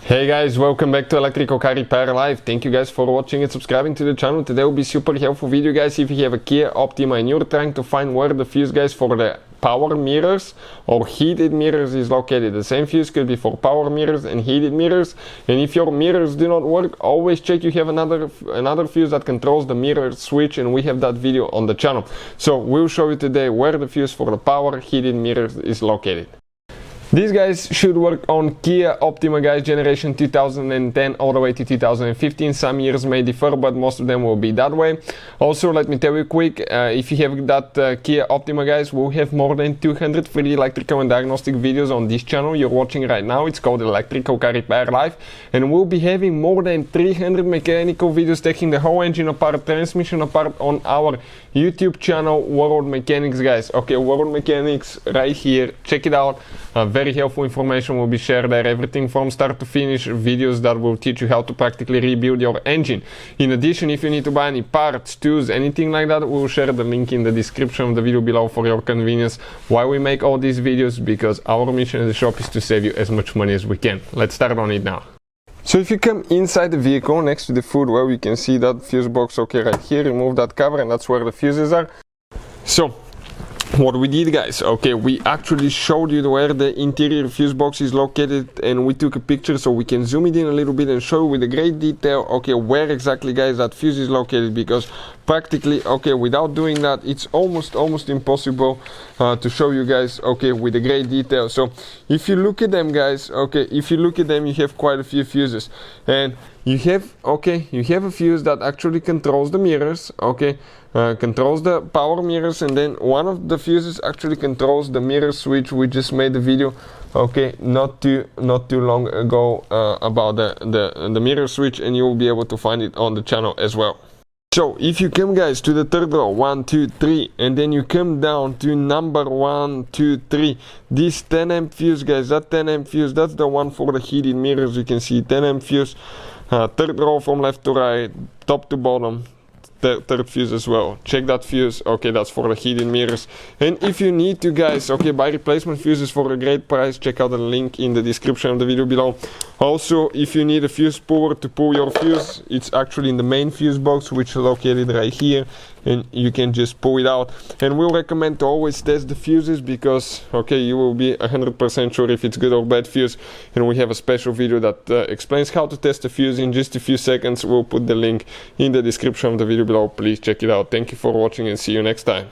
Hey guys, welcome back to Electrical Car Repair Live. Thank you guys for watching and subscribing to the channel. Today will be super helpful video, guys. If you have a Kia Optima and you're trying to find where the fuse, guys, for the power mirrors or heated mirrors is located. The same fuse could be for power mirrors and heated mirrors. And if your mirrors do not work, always check you have another fuse that controls the mirror switch, and we have that video on the channel. So we'll show you today where the fuse for the power heated mirrors is located. These guys should work on Kia Optima, guys, generation 2010 all the way to 2015. Some years may differ, but most of them will be that way. Also, let me tell you quick, if you have that Kia Optima, guys, we'll have more than 200 free electrical and diagnostic videos on this channel you're watching right now. It's called Electrical Car Repair Live, and we'll be having more than 300 mechanical videos taking the whole engine apart, transmission apart on our YouTube channel, World Mechanics, guys. Okay, World Mechanics right here. Check it out. Very helpful information will be shared there, everything from start to finish, videos that will teach you how to practically rebuild your engine. In addition, if you need to buy any parts, tools, anything like that, we'll share the link in the description of the video below for your convenience. Why we make all these videos? Because our mission in the shop is to save you as much money as we can. Let's start on it now. So if you come inside the vehicle next to the foot, where we can see that fuse box, okay, right here, remove that cover, and that's where the fuses are. So what we did, guys, okay, we actually showed you where the interior fuse box is located, and we took a picture so we can zoom it in a little bit and show you with a great detail, okay, where exactly, guys, that fuse is located, because practically, okay, without doing that, it's almost impossible to show you guys, okay, with a great detail. So if you look at them, guys, okay, if you look at them, you have quite a few fuses, and you have a fuse that actually controls the mirrors, okay, controls the power mirrors, and then one of the fuses actually controls the mirror switch. We just made a video, okay, not too long ago about the mirror switch, and you will be able to find it on the channel as well. So if you come, guys, to the third row, 1, 2, 3, and then you come down to number 1, 2, 3, this 10 amp fuse, guys, that 10 amp fuse, that's the one for the heated mirrors. You can see 10 amp fuse, third row from left to right, top to bottom, third fuse as well. Check that fuse, okay, that's for the heated mirrors. And if you need to, guys, okay, buy replacement fuses for a great price, check out the link in the description of the video below. Also, if you need a fuse puller to pull your fuse, it's actually in the main fuse box, which is located right here, and you can just pull it out. And we'll recommend to always test the fuses, because, okay, you will be 100% sure if it's good or bad fuse. And we have a special video that explains how to test the fuse in just a few seconds. We'll put the link in the description of the video below. Please check it out. Thank you for watching, and see you next time.